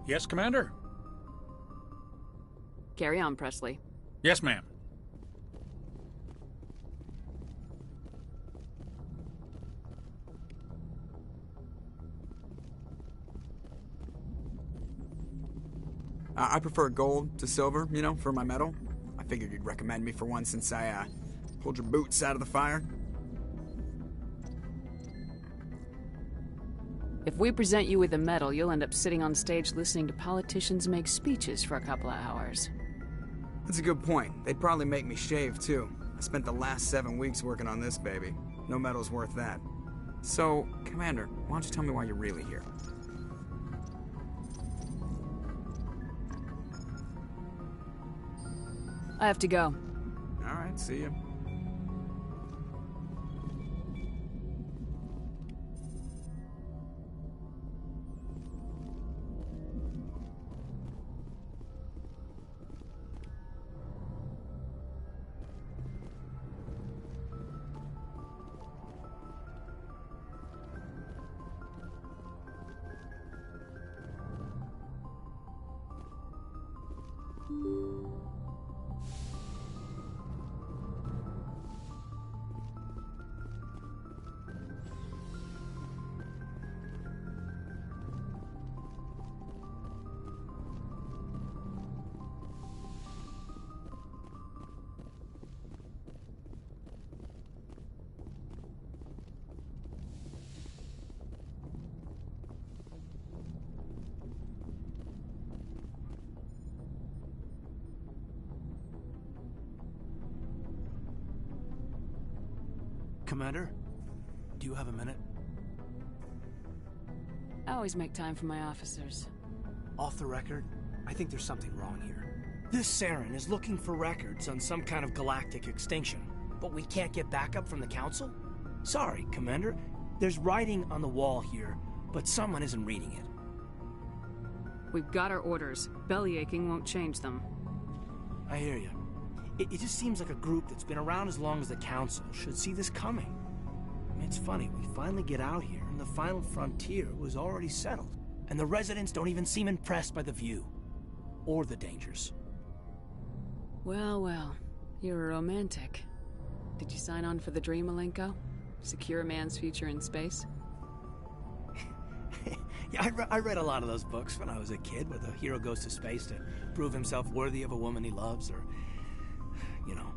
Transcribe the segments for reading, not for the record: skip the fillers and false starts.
Yes, Commander? Carry on, Presley. Yes, ma'am. I prefer gold to silver, you know, for my medal. I figured you'd recommend me for one since I, pulled your boots out of the fire. If we present you with a medal, you'll end up sitting on stage listening to politicians make speeches for a couple of hours. That's a good point. They'd probably make me shave, too. I spent the last 7 weeks working on this baby. No medal's worth that. So, Commander, why don't you tell me why you're really here? I have to go. All right, see you. Commander, do you have a minute? I always make time for my officers. Off the record, I think there's something wrong here. This Saren is looking for records on some kind of galactic extinction, but we can't get backup from the Council? Sorry, Commander. There's writing on the wall here, but someone isn't reading it. We've got our orders. Belly aching won't change them. I hear you. It just seems like a group that's been around as long as the Council should see this coming. I mean, it's funny, we finally get out here, and the final frontier was already settled. And the residents don't even seem impressed by the view. Or the dangers. Well, well. You're a romantic. Did you sign on for the dream, Malenko? Secure a man's future in space? Yeah, I read a lot of those books when I was a kid, where the hero goes to space to prove himself worthy of a woman he loves, or, you know,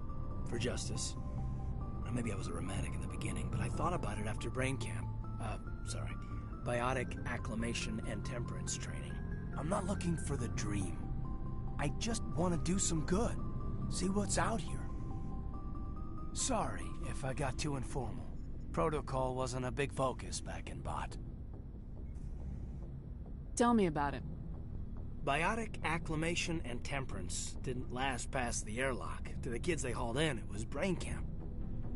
for justice. Or maybe I was a romantic in the beginning, but I thought about it after brain camp. Biotic acclimation and temperance training. I'm not looking for the dream. I just want to do some good. See what's out here. Sorry if I got too informal. Protocol wasn't a big focus back in Bot. Tell me about it. Biotic acclimation and temperance didn't last past the airlock. To the kids they hauled in, it was brain camp.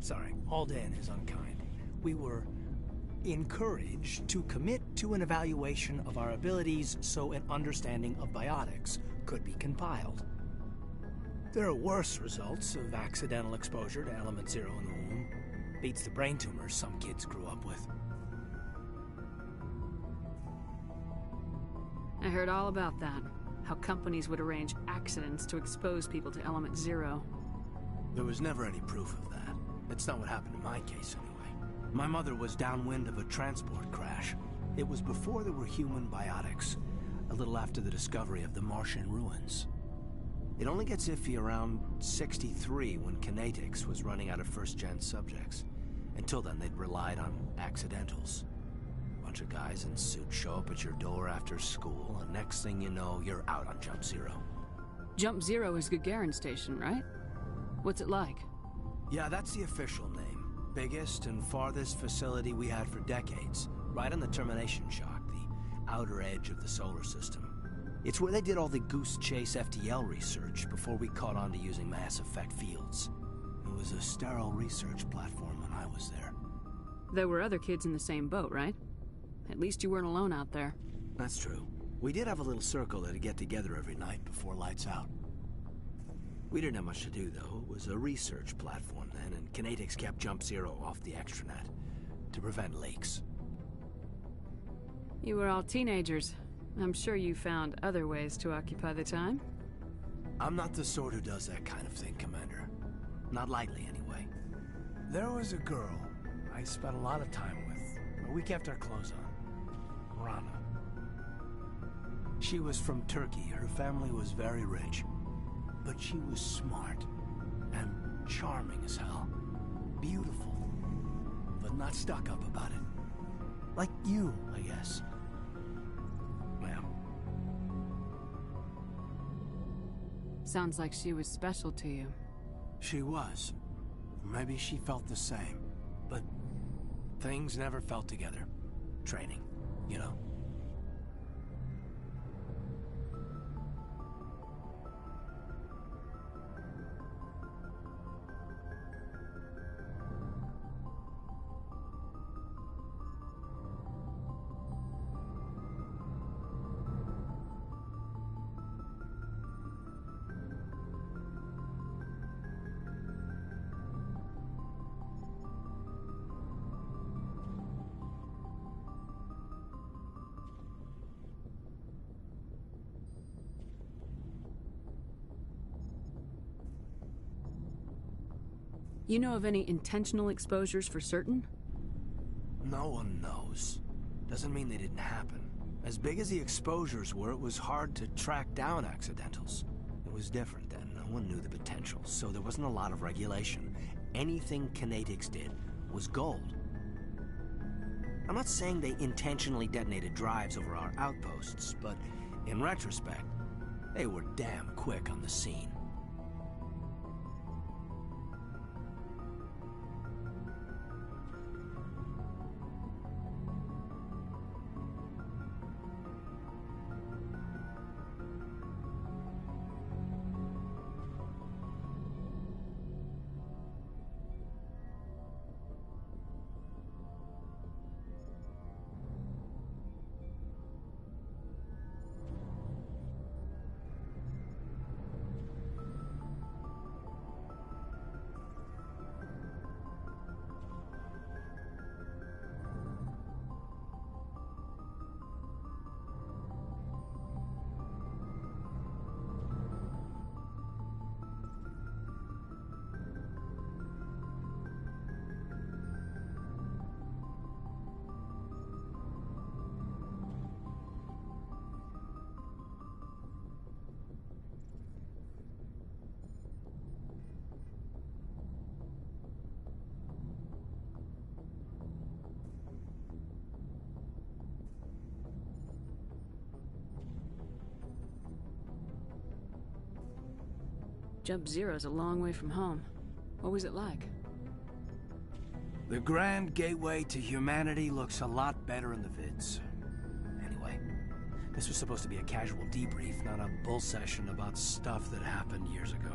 Sorry, hauled in is unkind. We were encouraged to commit to an evaluation of our abilities so an understanding of biotics could be compiled. There are worse results of accidental exposure to element 0 in the womb. Beats the brain tumors some kids grew up with. I heard all about that. How companies would arrange accidents to expose people to element 0. There was never any proof of that. That's not what happened in my case, anyway. My mother was downwind of a transport crash. It was before there were human biotics, a little after the discovery of the Martian ruins. It only gets iffy around 63 when Kinetics was running out of first-gen subjects. Until then, they'd relied on accidentals. Bunch of guys in suits show up at your door after school, and next thing you know, you're out on Jump Zero. Jump Zero is Gagarin Station, right? What's it like? Yeah, that's the official name. Biggest and farthest facility we had for decades. Right on the termination shock, the outer edge of the solar system. It's where they did all the Goose Chase FTL research before we caught on to using mass effect fields. It was a sterile research platform when I was there. There were other kids in the same boat, right? At least you weren't alone out there. That's true. We did have a little circle that'd get together every night before lights out. We didn't have much to do, though. It was a research platform then, and Kinetics kept Jump Zero off the extranet to prevent leaks. You were all teenagers. I'm sure you found other ways to occupy the time. I'm not the sort who does that kind of thing, Commander. Not lightly, anyway. There was a girl I spent a lot of time with, we kept our clothes on. Rana. She was from Turkey. Her family was very rich. But she was smart and charming as hell. Beautiful, but not stuck up about it. Like you, I guess. Ma'am. Sounds like she was special to you. She was. Maybe she felt the same. But things never felt together. Training, you know. You know of any intentional exposures for certain? No one knows. Doesn't mean they didn't happen. As big as the exposures were, it was hard to track down accidentals. It was different then. No one knew the potential, so there wasn't a lot of regulation. Anything Kinetics did was gold. I'm not saying they intentionally detonated drives over our outposts, but in retrospect, they were damn quick on the scene. Jump Zero's a long way from home. What was it like? The grand gateway to humanity looks a lot better in the vids. Anyway, this was supposed to be a casual debrief, not a bull session about stuff that happened years ago.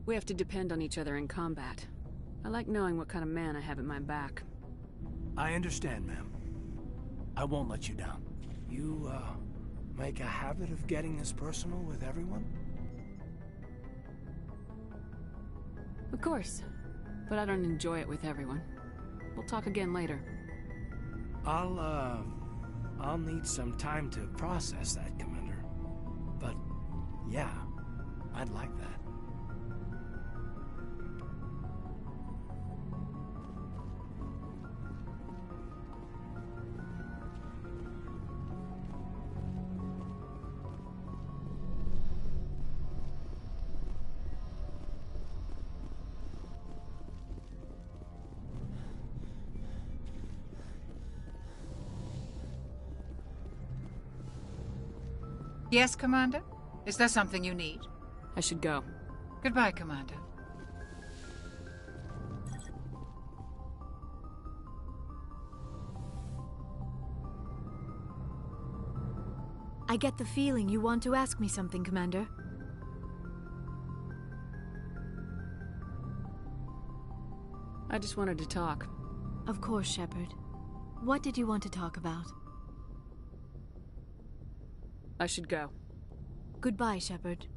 We have to depend on each other in combat. I like knowing what kind of man I have at my back. I understand, ma'am. I won't let you down. You, make a habit of getting this personal with everyone? Of course, but I don't enjoy it with everyone. We'll talk again later. I'll need some time to process that, Commander. But, yeah, I'd like that. Yes, Commander? Is there something you need? I should go. Goodbye, Commander. I get the feeling you want to ask me something, Commander. I just wanted to talk. Of course, Shepard. What did you want to talk about? I should go. Goodbye, Shepard.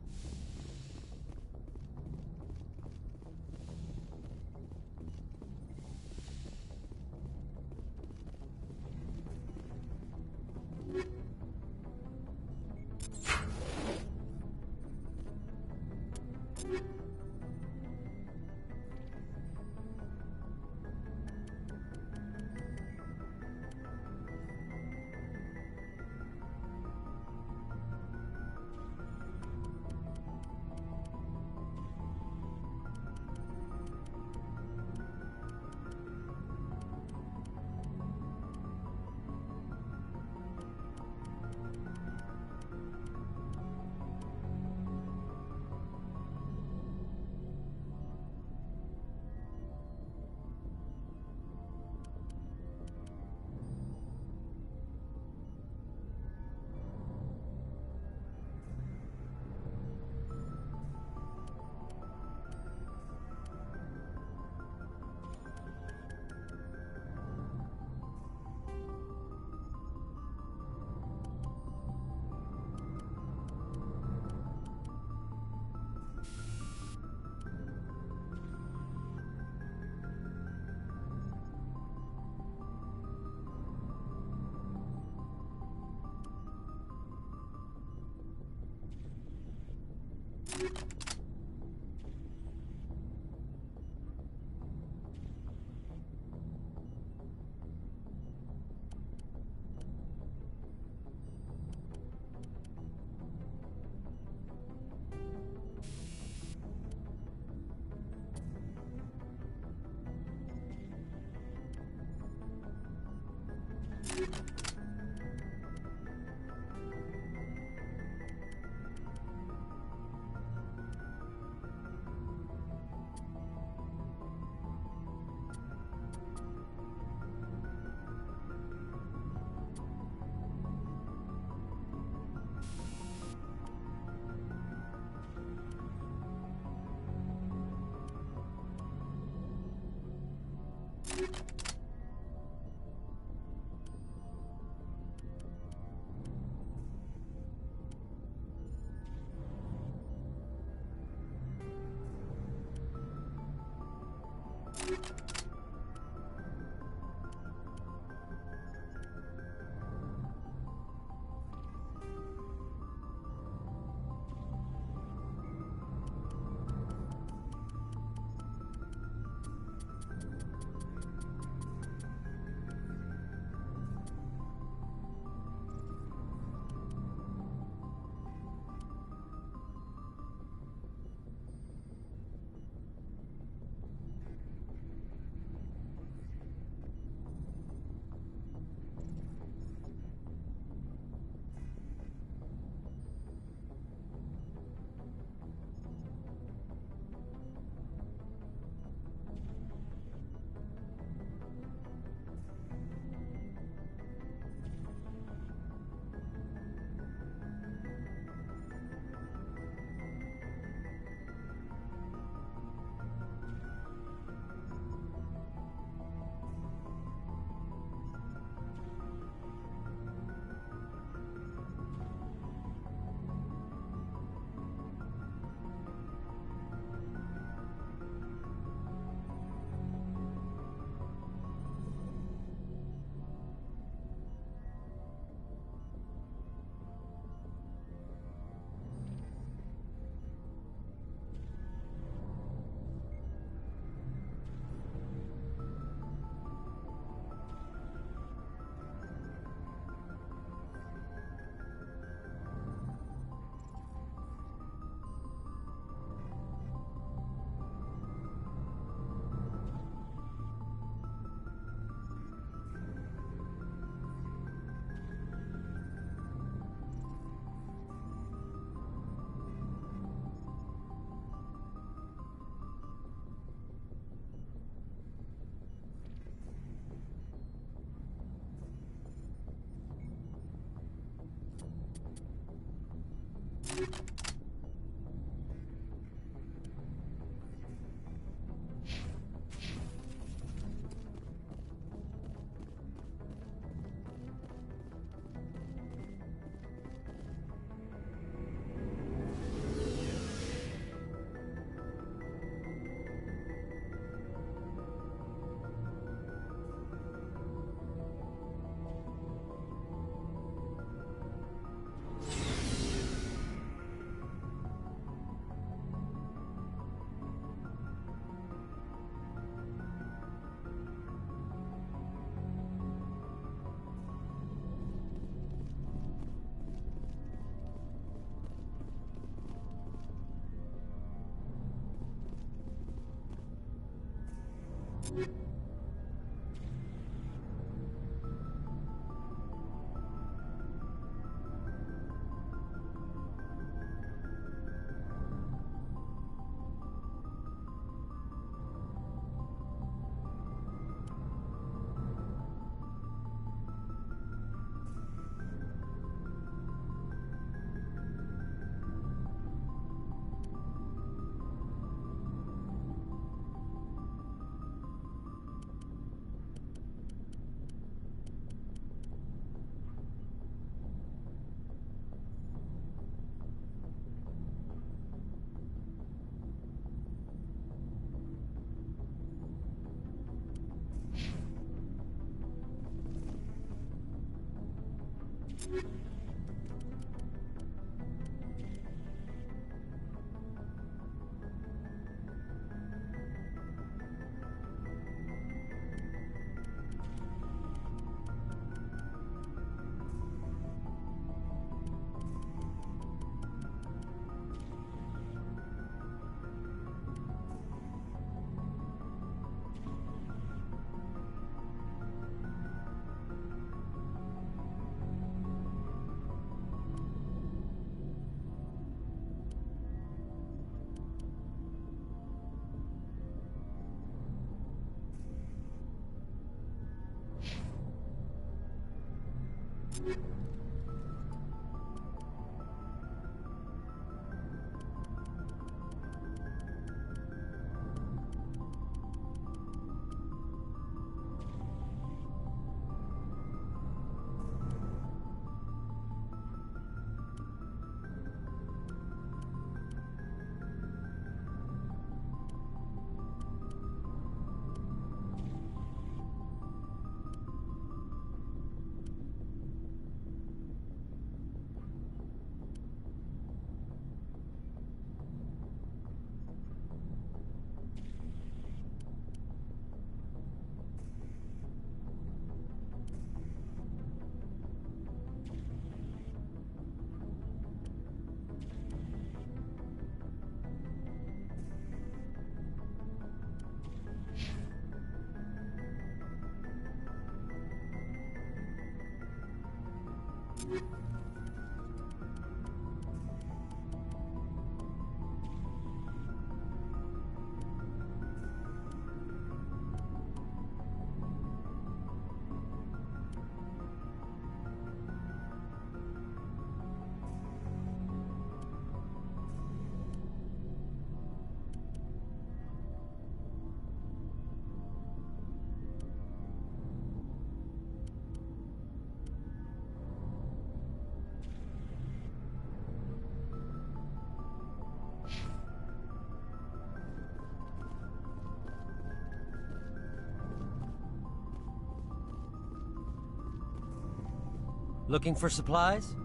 Looking for supplies?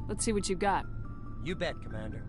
Let's see what you got. You bet, Commander.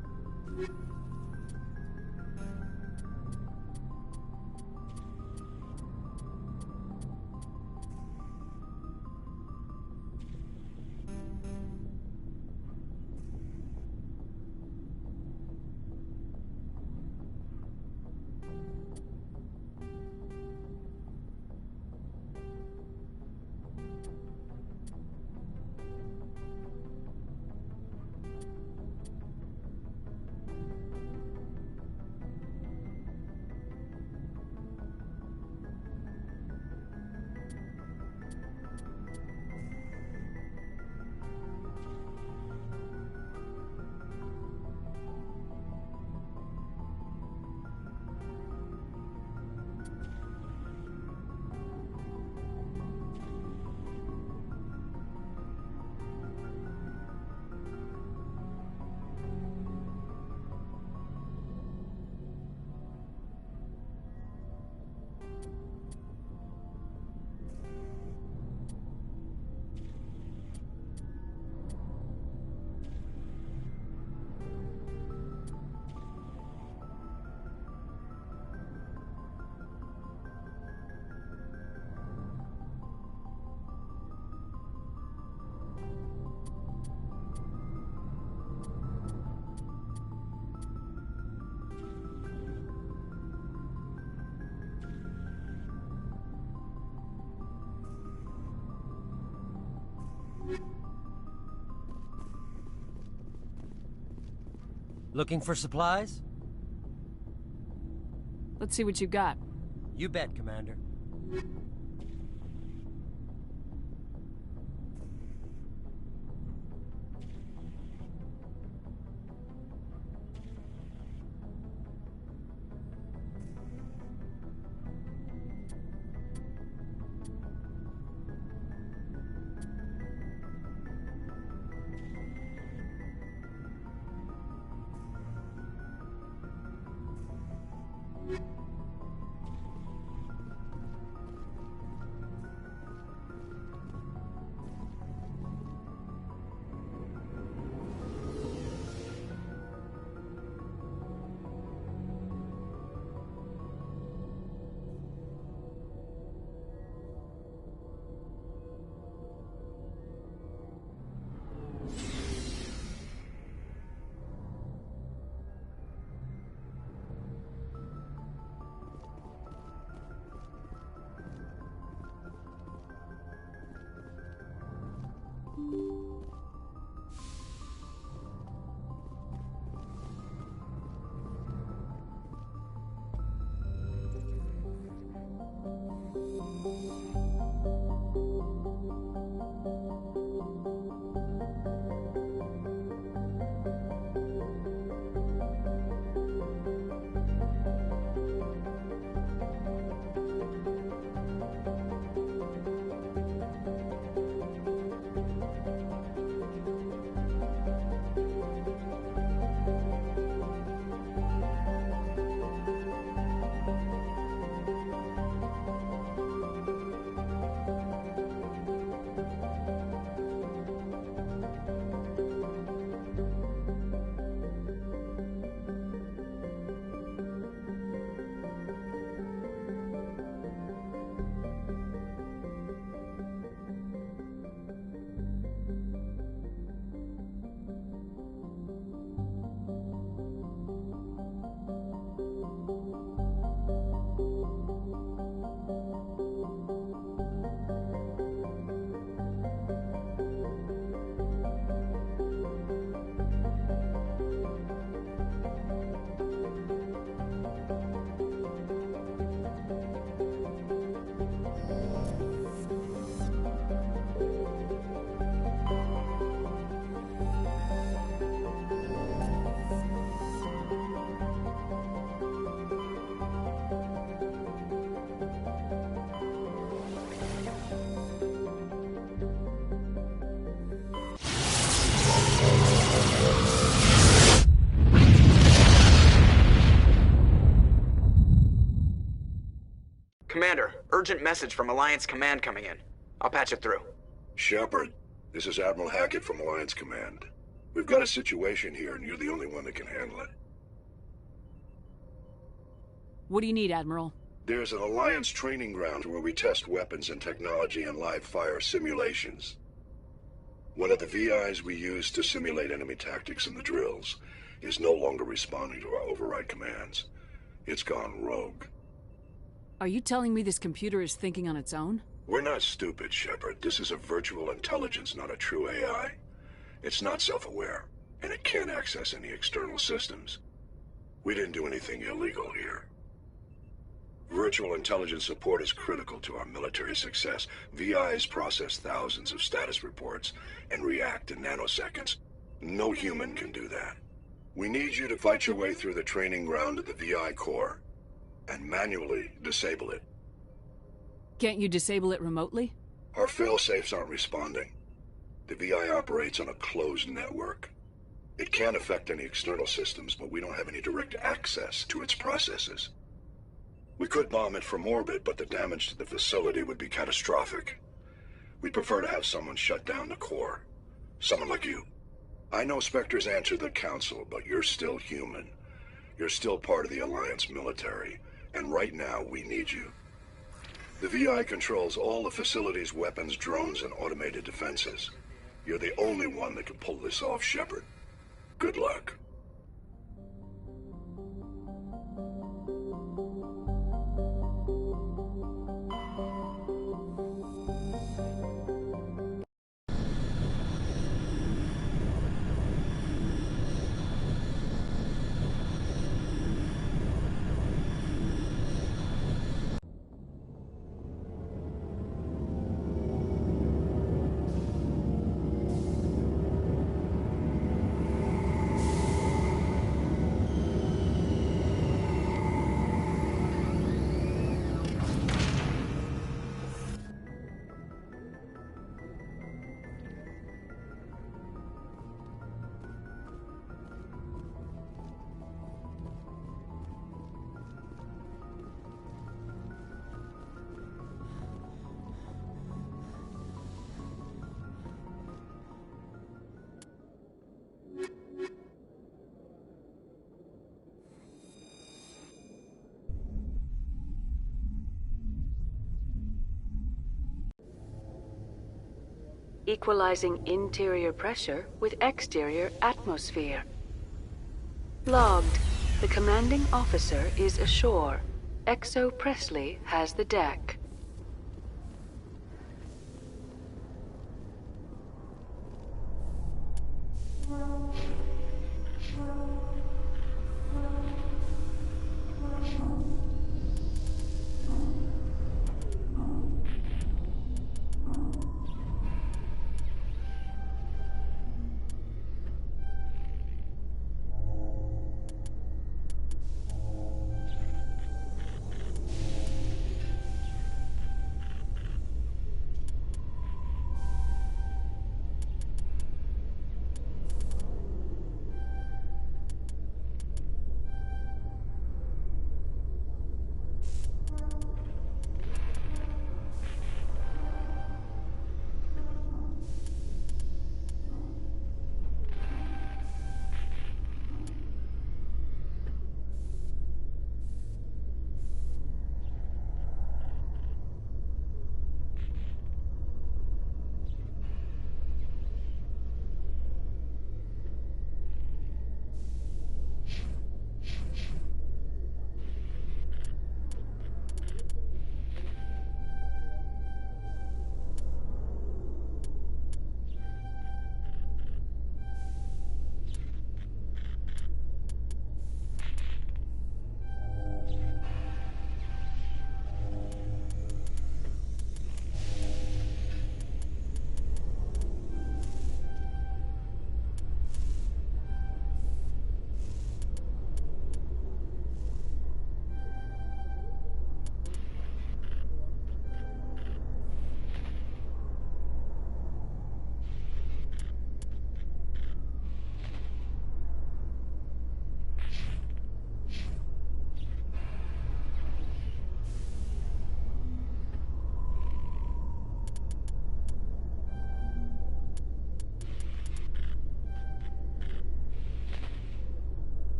Looking for supplies? Let's see what you got. You bet, Commander. Commander, urgent message from Alliance Command coming in. I'll patch it through. Shepard, this is Admiral Hackett from Alliance Command. We've got a situation here, and you're the only one that can handle it. What do you need, Admiral? There's an Alliance training ground where we test weapons and technology in live-fire simulations. One of the VIs we use to simulate enemy tactics in the drills is no longer responding to our override commands. It's gone rogue. Are you telling me this computer is thinking on its own? We're not stupid, Shepard. This is a virtual intelligence, not a true AI. It's not self-aware, and it can't access any external systems. We didn't do anything illegal here. Virtual intelligence support is critical to our military success. VIs process thousands of status reports and react in nanoseconds. No human can do that. We need you to fight your way through the training ground of the VI core and manually disable it. Can't you disable it remotely? Our fail-safes aren't responding. The VI operates on a closed network. It can't affect any external systems, but we don't have any direct access to its processes. We could bomb it from orbit, but the damage to the facility would be catastrophic. We'd prefer to have someone shut down the core. Someone like you. I know Spectres answer the Council, but you're still human. You're still part of the Alliance military, and right now we need you. The VI controls all the facility's weapons, drones, and automated defenses. You're the only one that can pull this off, Shepard. Good luck. equalizing interior pressure with exterior atmosphere. Logged. The commanding officer is ashore. Exo Presley has the deck.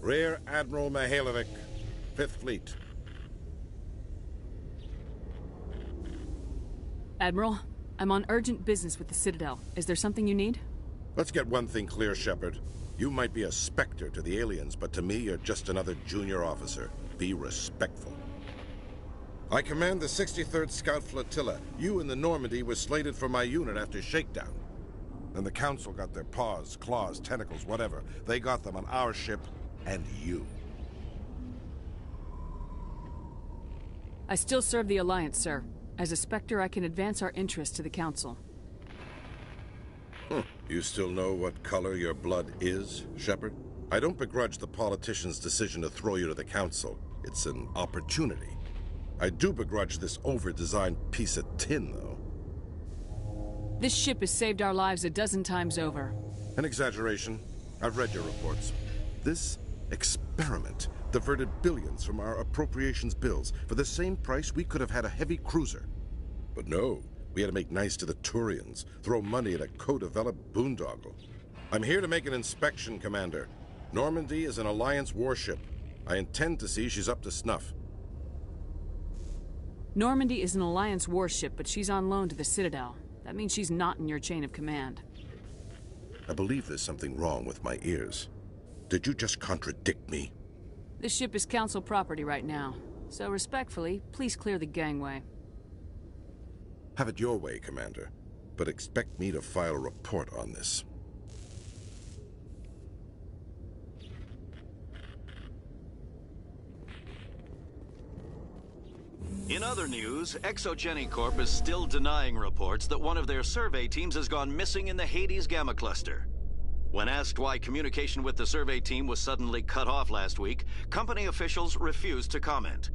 Rear Admiral Mihailovic, 5th Fleet. Admiral, I'm on urgent business with the Citadel. Is there something you need? Let's get one thing clear, Shepard. You might be a specter to the aliens, but to me, you're just another junior officer. Be respectful. I command the 63rd Scout Flotilla. You and the Normandy were slated for my unit after shakedown. Then the Council got their paws, claws, tentacles, whatever. They got them on our ship, and you. I still serve the Alliance, sir. As a Spectre, I can advance our interests to the Council. You still know what color your blood is, Shepard? I don't begrudge the politician's decision to throw you to the Council. It's an opportunity. I do begrudge this over-designed piece of tin, though. This ship has saved our lives a dozen times over. An exaggeration. I've read your reports. This experiment diverted billions from our appropriations bills. For the same price, we could have had a heavy cruiser. But no, we had to make nice to the Turians, throw money at a co-developed boondoggle. I'm here to make an inspection, Commander. Normandy is an Alliance warship. I intend to see she's up to snuff. Normandy is an Alliance warship, but she's on loan to the Citadel. That means she's not in your chain of command. I believe there's something wrong with my ears. Did you just contradict me? This ship is Council property right now. So respectfully, please clear the gangway. Have it your way, Commander. But expect me to file a report on this. In other news, Exogeny Corp is still denying reports that one of their survey teams has gone missing in the Hades Gamma Cluster. When asked why communication with the survey team was suddenly cut off last week, company officials refused to comment.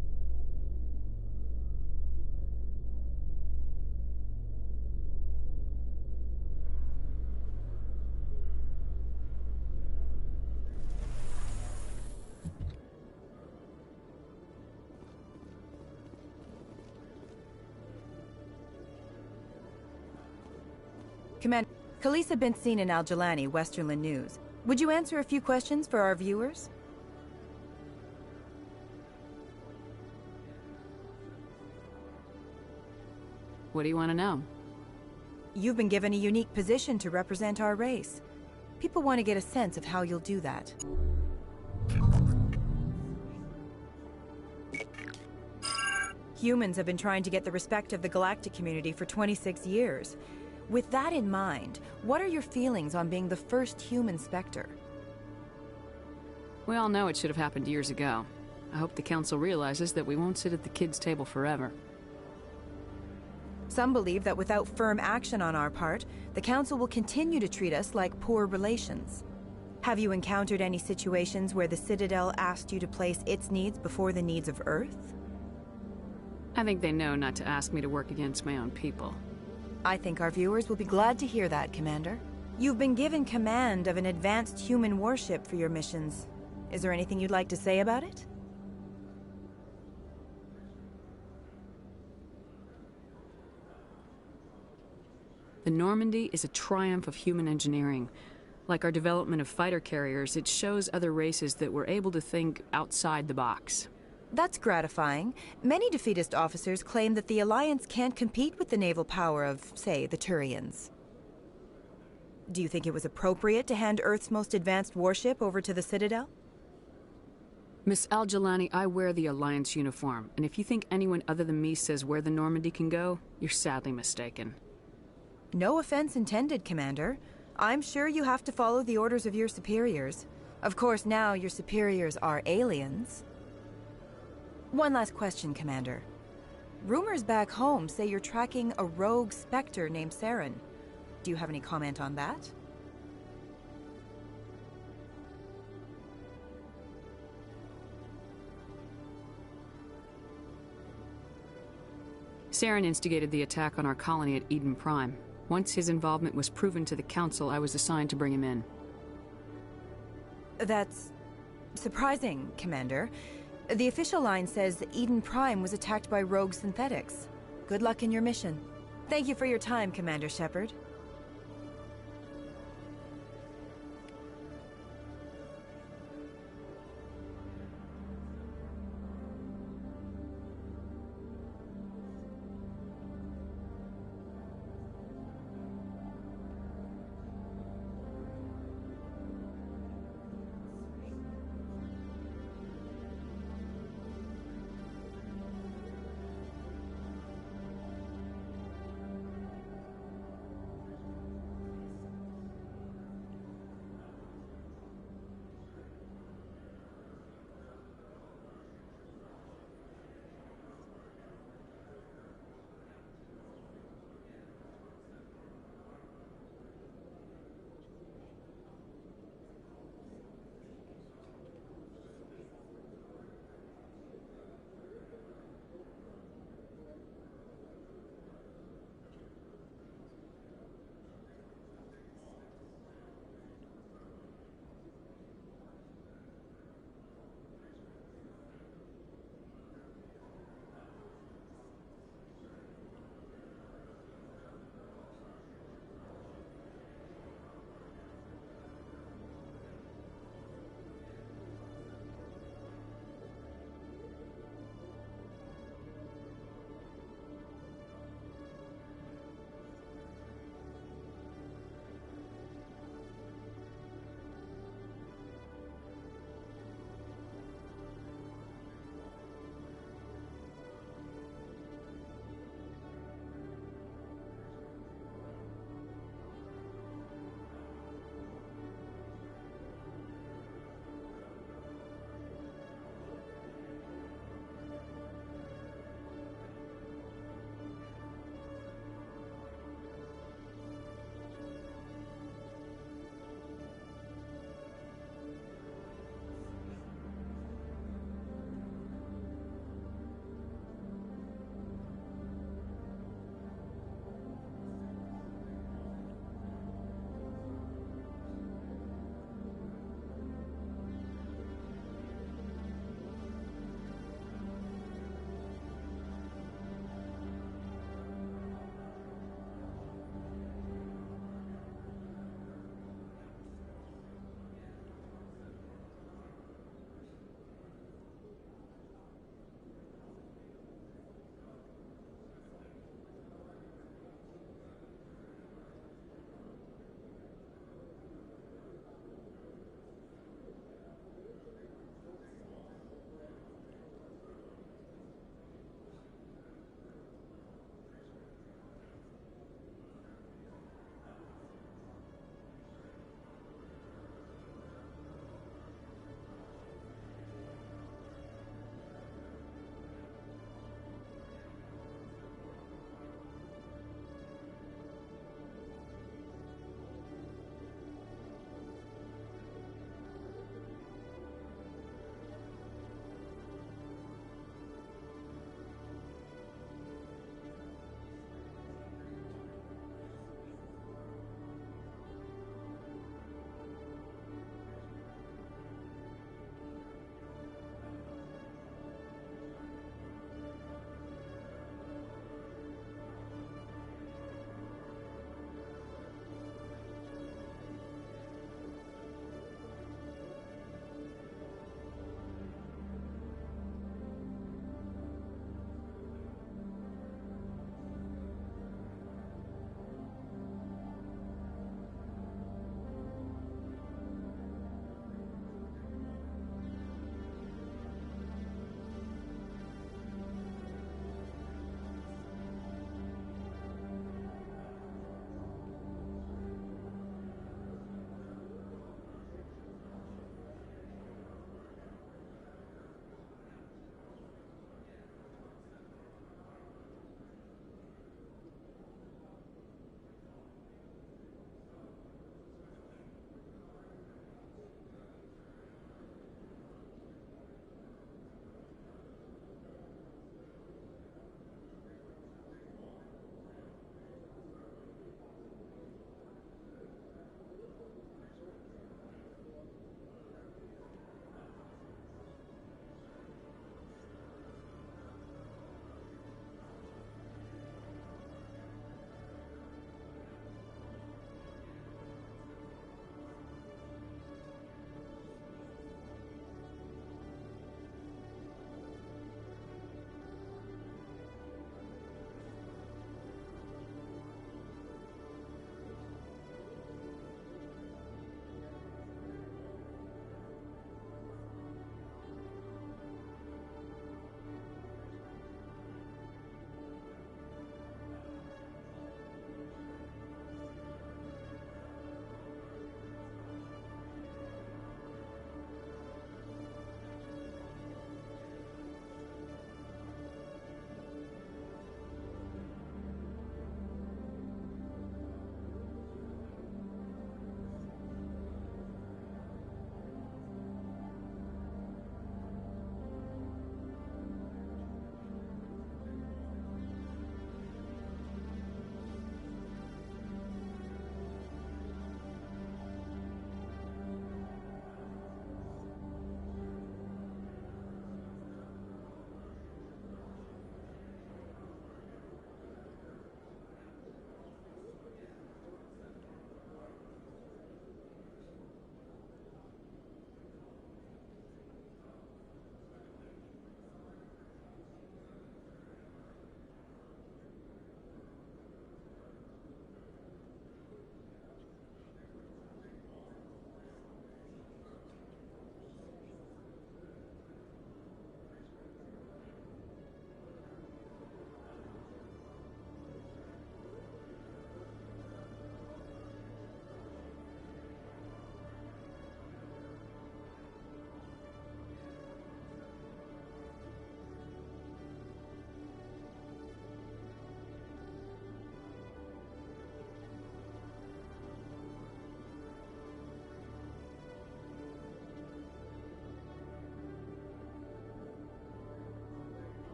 Commander, Khaleesa been seen in Al-Jalani, Westerland News. Would you answer a few questions for our viewers? What do you want to know? You've been given a unique position to represent our race. People want to get a sense of how you'll do that. Humans have been trying to get the respect of the galactic community for 26 years. With that in mind, what are your feelings on being the first human Spectre? We all know it should have happened years ago. I hope the Council realizes that we won't sit at the kids' table forever. Some believe that without firm action on our part, the Council will continue to treat us like poor relations. Have you encountered any situations where the Citadel asked you to place its needs before the needs of Earth? I think they know not to ask me to work against my own people. I think our viewers will be glad to hear that, Commander. You've been given command of an advanced human warship for your missions. Is there anything you'd like to say about it? The Normandy is a triumph of human engineering. Like our development of fighter carriers, it shows other races that we're able to think outside the box. That's gratifying. Many defeatist officers claim that the Alliance can't compete with the naval power of, say, the Turians. Do you think it was appropriate to hand Earth's most advanced warship over to the Citadel? Miss Al-Jalani, I wear the Alliance uniform, and if you think anyone other than me says where the Normandy can go, you're sadly mistaken. No offense intended, Commander. I'm sure you have to follow the orders of your superiors. Of course, now your superiors are aliens. One last question, Commander. Rumors back home say you're tracking a rogue Spectre named Saren. Do you have any comment on that? Saren instigated the attack on our colony at Eden Prime. Once his involvement was proven to the Council, I was assigned to bring him in. That's surprising, Commander. The official line says that Eden Prime was attacked by rogue synthetics. Good luck in your mission. Thank you for your time, Commander Shepard.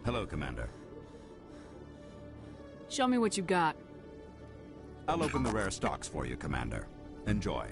Hello, Commander. Show me what you got. I'll open the rare stocks for you, Commander. Enjoy.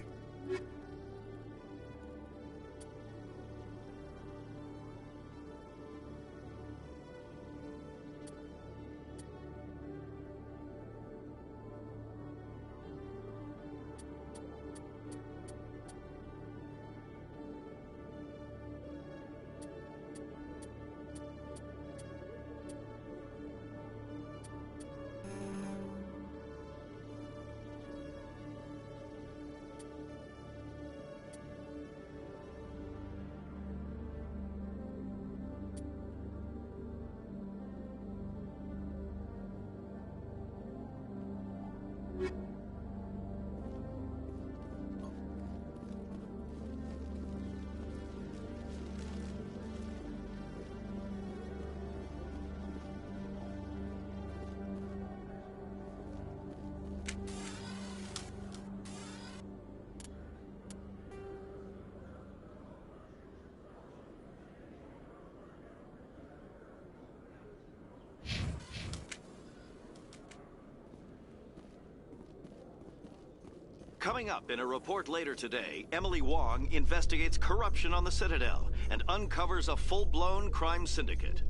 Coming up in a report later today, Emily Wong investigates corruption on the Citadel and uncovers a full-blown crime syndicate.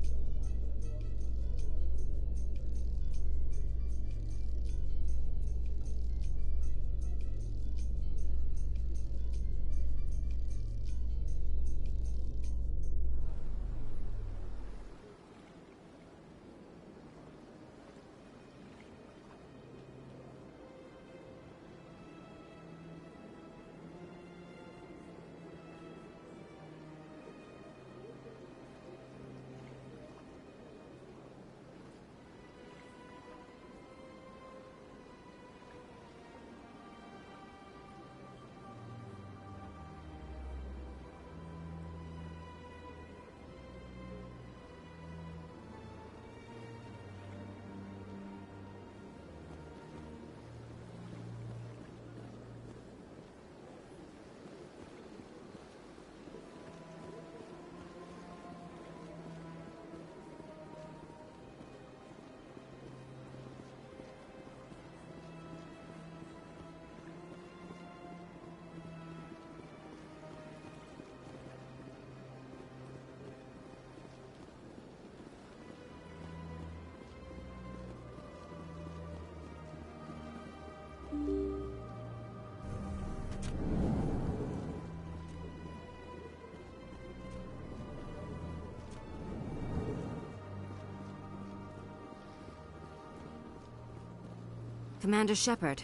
Commander Shepard,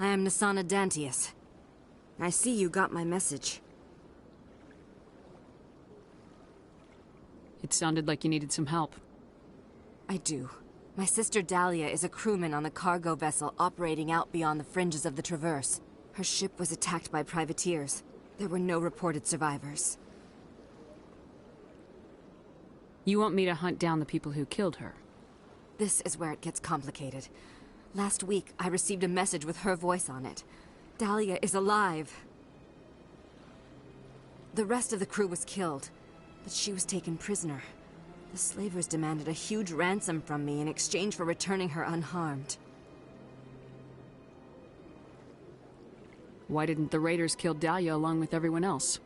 I am Nasana Dantius. I see you got my message. It sounded like you needed some help. I do. My sister Dahlia is a crewman on the cargo vessel operating out beyond the fringes of the Traverse. Her ship was attacked by privateers. There were no reported survivors. You want me to hunt down the people who killed her? This is where it gets complicated. Last week, I received a message with her voice on it. Dahlia is alive. The rest of the crew was killed, but she was taken prisoner. The slavers demanded a huge ransom from me in exchange for returning her unharmed. Why didn't the raiders kill Dahlia along with everyone else?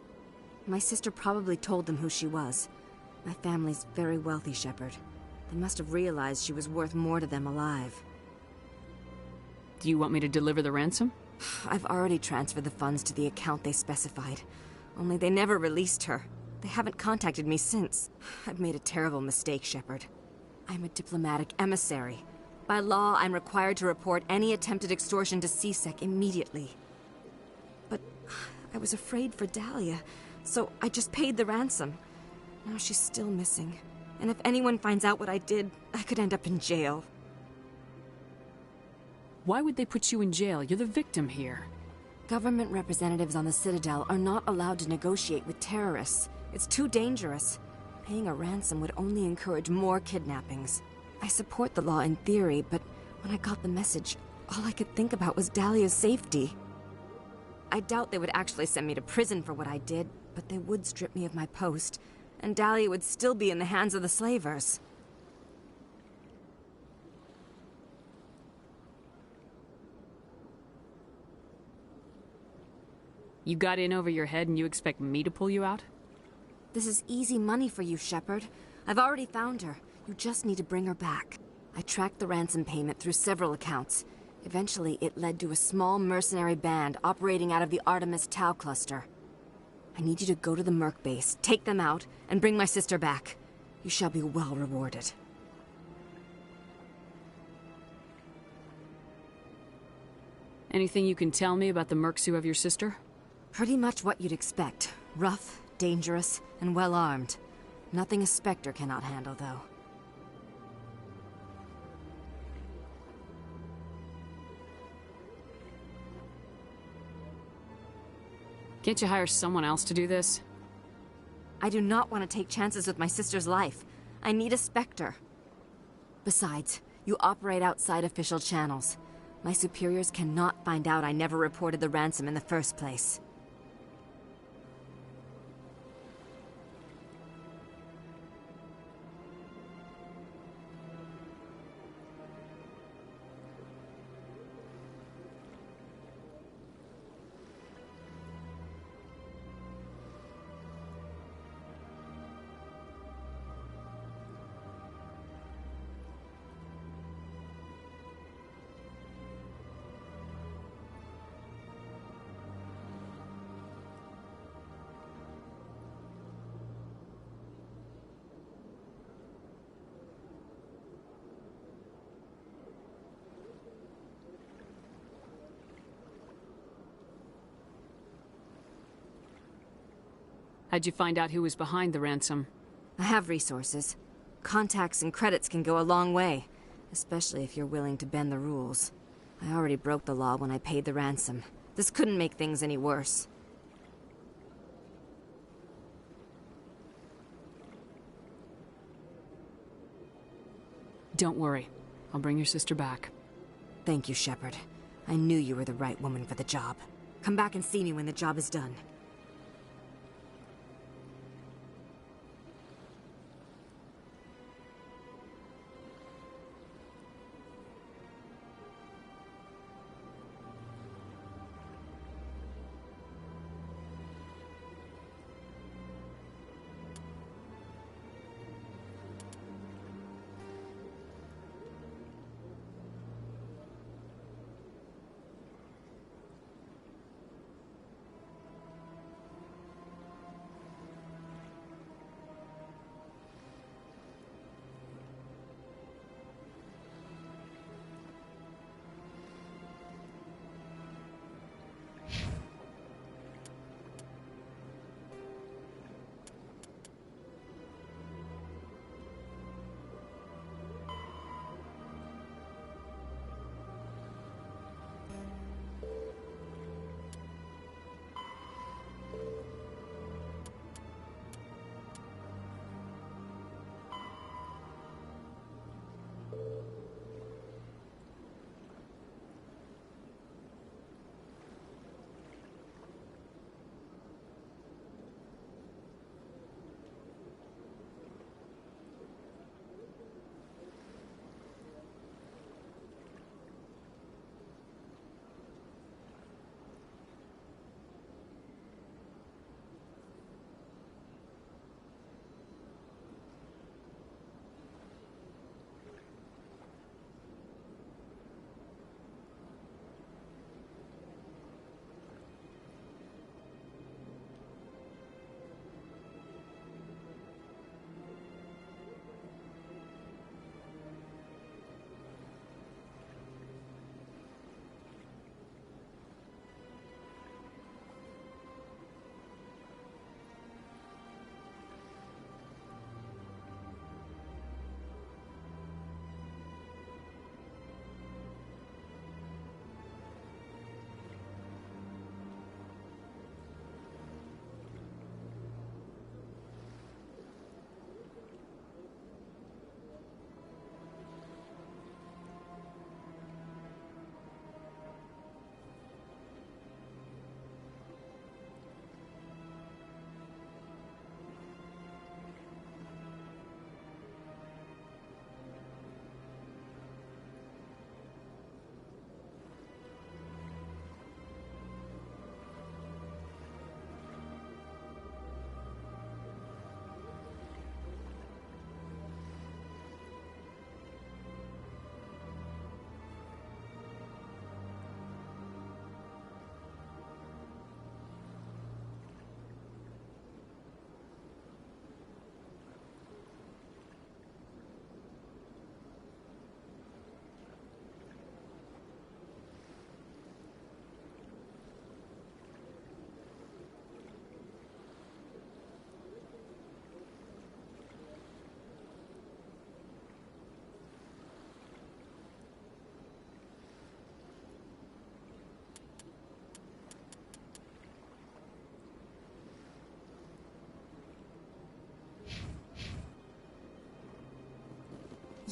My sister probably told them who she was. My family's very wealthy, Shepard. They must have realized she was worth more to them alive. Do you want me to deliver the ransom? I've already transferred the funds to the account they specified. Only they never released her. They haven't contacted me since. I've made a terrible mistake, Shepard. I'm a diplomatic emissary. By law, I'm required to report any attempted extortion to CSEC immediately. But I was afraid for Dahlia, so I just paid the ransom. Now she's still missing. And if anyone finds out what I did, I could end up in jail. Why would they put you in jail? You're the victim here. Government representatives on the Citadel are not allowed to negotiate with terrorists. It's too dangerous. Paying a ransom would only encourage more kidnappings. I support the law in theory, but when I got the message, all I could think about was Dahlia's safety. I doubt they would actually send me to prison for what I did, but they would strip me of my post, and Dahlia would still be in the hands of the slavers. You got in over your head and you expect me to pull you out? This is easy money for you, Shepard. I've already found her. You just need to bring her back. I tracked the ransom payment through several accounts. Eventually, it led to a small mercenary band operating out of the Artemis Tau cluster. I need you to go to the Merc base, take them out, and bring my sister back. You shall be well rewarded. Anything you can tell me about the mercs who have your sister? Pretty much what you'd expect. Rough, dangerous, and well-armed. Nothing a Spectre cannot handle, though. Can't you hire someone else to do this? I do not want to take chances with my sister's life. I need a Spectre. Besides, you operate outside official channels. My superiors cannot find out I never reported the ransom in the first place. How'd you find out who was behind the ransom? I have resources. Contacts and credits can go a long way, especially if you're willing to bend the rules. I already broke the law when I paid the ransom. This couldn't make things any worse. Don't worry. I'll bring your sister back. Thank you, Shepard. I knew you were the right woman for the job. Come back and see me when the job is done.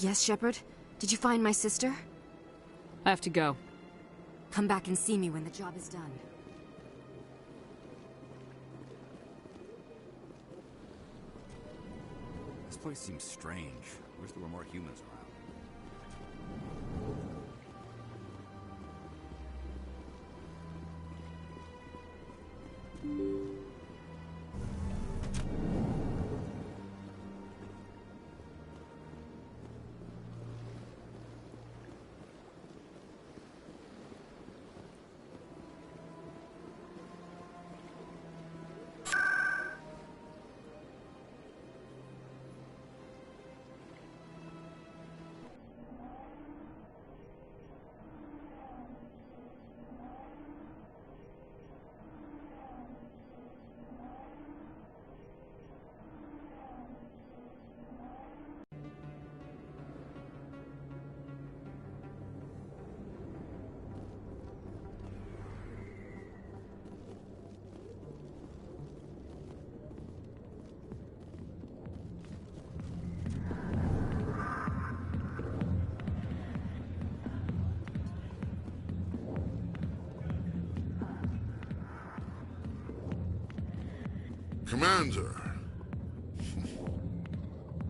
Yes, Shepard? Did you find my sister? I have to go. Come back and see me when the job is done. This place seems strange. I wish there were more humans around. Commander!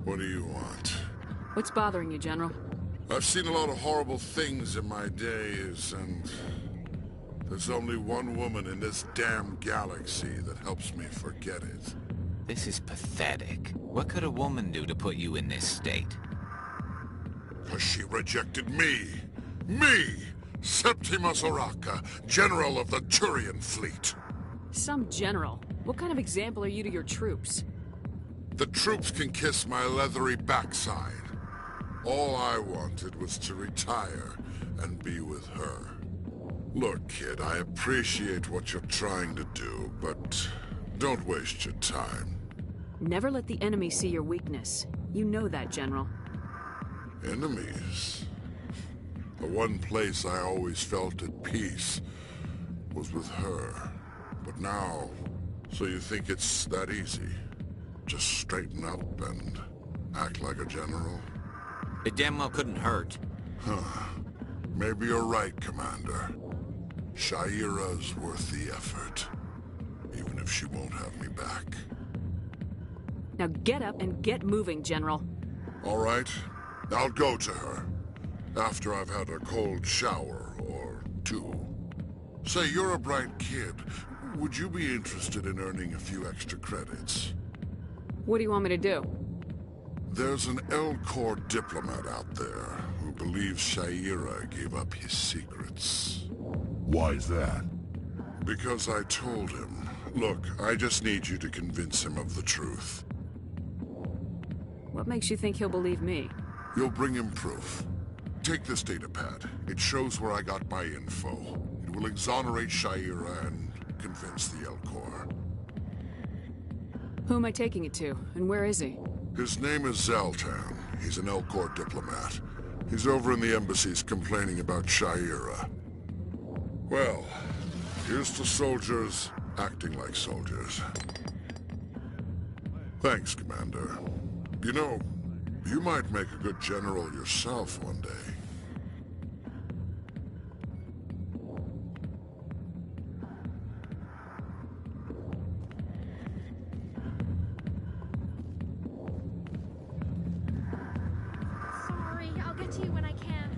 What do you want? What's bothering you, General? I've seen a lot of horrible things in my days, and there's only one woman in this damn galaxy that helps me forget it. This is pathetic. What could a woman do to put you in this state? 'Cause she rejected me! Me! Septimus Oraka, General of the Turian Fleet! Some general? What kind of example are you to your troops? The troops can kiss my leathery backside. All I wanted was to retire and be with her. Look, kid, I appreciate what you're trying to do, but don't waste your time. Never let the enemy see your weakness. You know that, General. Enemies? The one place I always felt at peace was with her. But now, so you think it's that easy? Just straighten up and act like a general? It damn well couldn't hurt. Huh. Maybe you're right, Commander. Shaira's worth the effort. Even if she won't have me back. Now get up and get moving, General. All right. I'll go to her. After I've had a cold shower or two. Say, you're a bright kid. Would you be interested in earning a few extra credits? What do you want me to do? There's an L-Corps diplomat out there who believes Shaira gave up his secrets. Why's that? Because I told him. Look, I just need you to convince him of the truth. What makes you think he'll believe me? You'll bring him proof. Take this datapad. It shows where I got my info. It will exonerate Shaira and convince the L-Corps. Who am I taking it to, and where is he? His name is Zaltan. He's an L-Corps diplomat. He's over in the embassies complaining about Shaira. Well, here's to soldiers acting like soldiers. Thanks, Commander. You know, you might make a good general yourself one day. Sorry, I'll get to you when I can.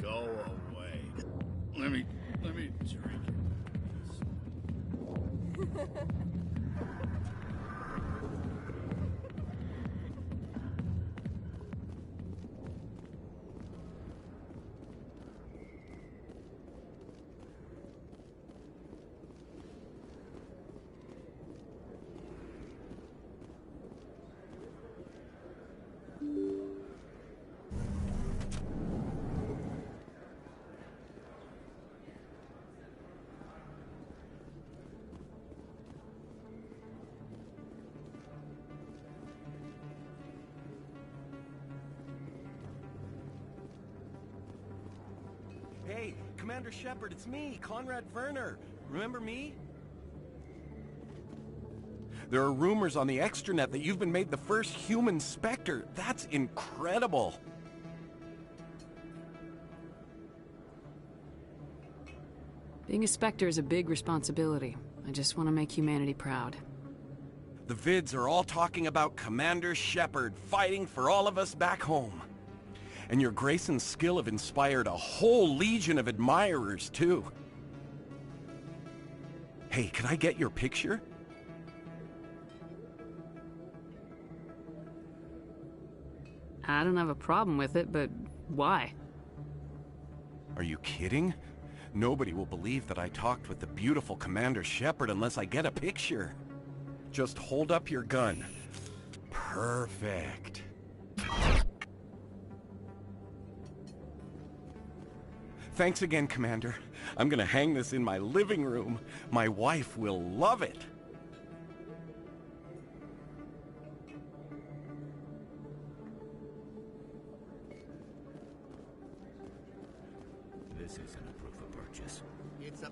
Go away. Let me drink it. Hey, Commander Shepard, it's me, Conrad Werner. Remember me? There are rumors on the extranet that you've been made the first human Spectre. That's incredible. Being a Spectre is a big responsibility. I just want to make humanity proud. The vids are all talking about Commander Shepard fighting for all of us back home. And your grace and skill have inspired a whole legion of admirers, too. Hey, can I get your picture? I don't have a problem with it, but why? Are you kidding? Nobody will believe that I talked with the beautiful Commander Shepard unless I get a picture. Just hold up your gun. Perfect. Thanks again, Commander. I'm gonna hang this in my living room. My wife will love it. This isn't a proof of purchase. It's a...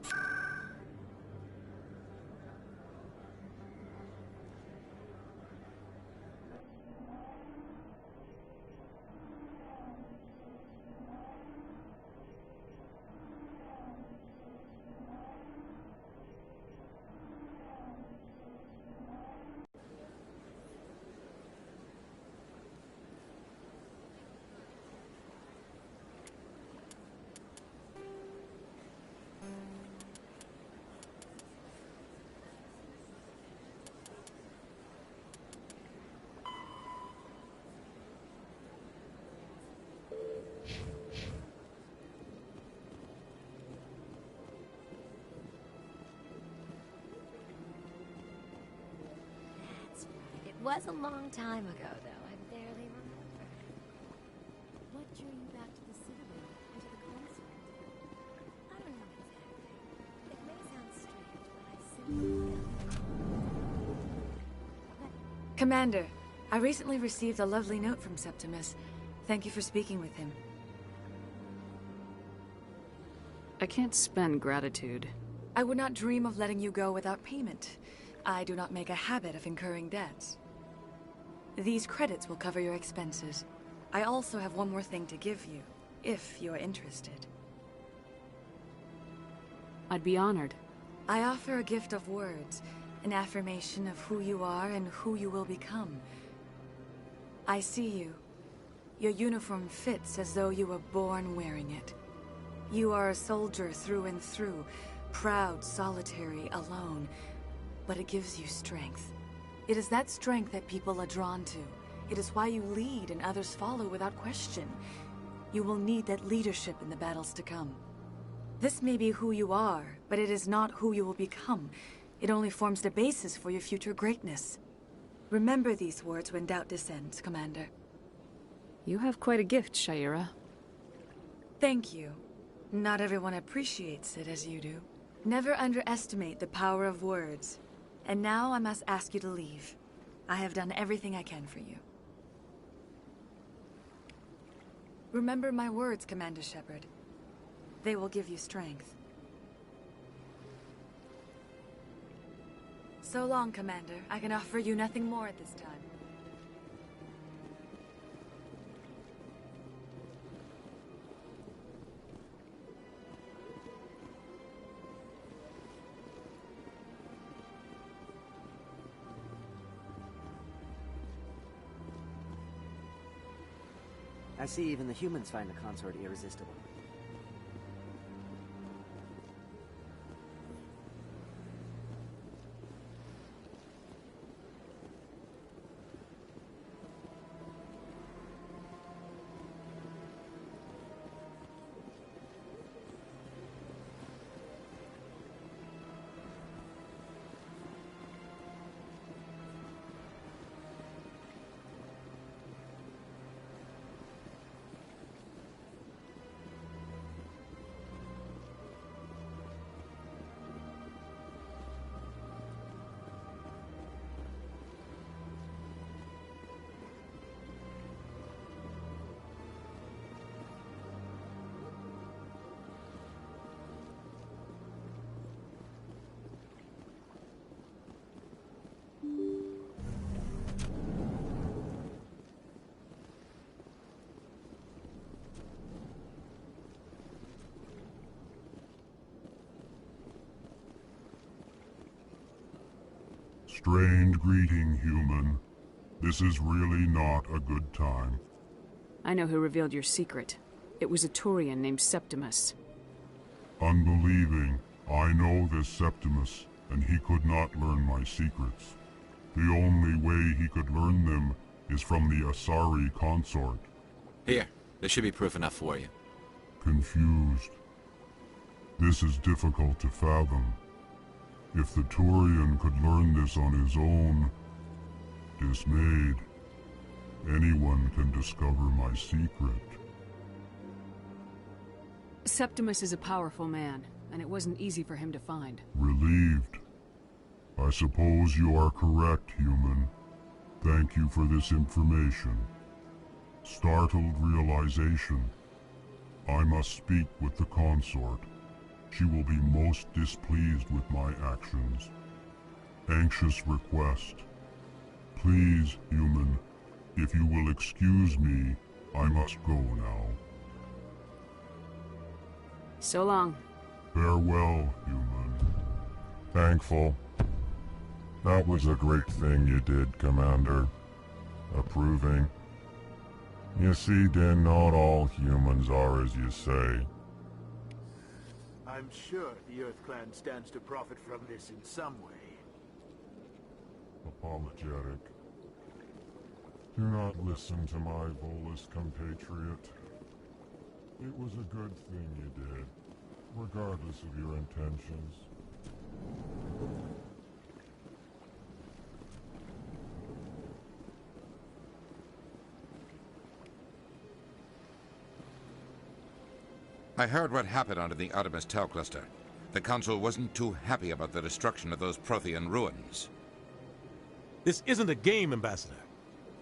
It was a long time ago, though. I barely remember. What drew you back to the cinema and to the concert? I don't know exactly. It may sound strange, but I simply felt... Commander, I recently received a lovely note from Septimus. Thank you for speaking with him. I can't spend gratitude. I would not dream of letting you go without payment. I do not make a habit of incurring debts. These credits will cover your expenses. I also have one more thing to give you, if you're interested. I'd be honored. I offer a gift of words, an affirmation of who you are and who you will become. I see you. Your uniform fits as though you were born wearing it. You are a soldier through and through, proud, solitary, alone, but it gives you strength. It is that strength that people are drawn to. It is why you lead and others follow without question. You will need that leadership in the battles to come. This may be who you are, but it is not who you will become. It only forms the basis for your future greatness. Remember these words when doubt descends, Commander. You have quite a gift, Sha'ira. Thank you. Not everyone appreciates it as you do. Never underestimate the power of words. And now I must ask you to leave. I have done everything I can for you. Remember my words, Commander Shepard. They will give you strength. So long, Commander. I can offer you nothing more at this time. I see even the humans find the consort irresistible. Strained greeting, human. This is really not a good time. I know who revealed your secret. It was a Turian named Septimus. Unbelieving, I know this Septimus, and he could not learn my secrets. The only way he could learn them is from the Asari consort. Here, this should be proof enough for you. Confused. This is difficult to fathom. If the Turian could learn this on his own, dismayed, anyone can discover my secret. Septimus is a powerful man, and it wasn't easy for him to find. Relieved. I suppose you are correct, human. Thank you for this information. Startled realization. I must speak with the consort. She will be most displeased with my actions. Anxious request. Please, human, if you will excuse me, I must go now. So long. Farewell, human. Thankful. That was a great thing you did, Commander. Approving. You see, then, not all humans are as you say. I'm sure the Earth Clan stands to profit from this in some way. Apologetic. Do not listen to my Volus compatriot. It was a good thing you did, regardless of your intentions. I heard what happened under the Artemis Tau cluster. The Council wasn't too happy about the destruction of those Prothean ruins. This isn't a game, Ambassador.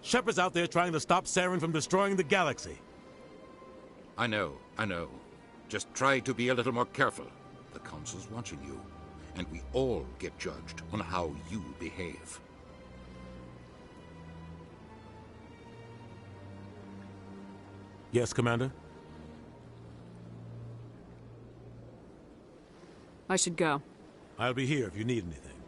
Shepard's out there trying to stop Saren from destroying the galaxy. I know. Just try to be a little more careful. The Council's watching you, and we all get judged on how you behave. Yes, Commander? I should go. I'll be here if you need anything.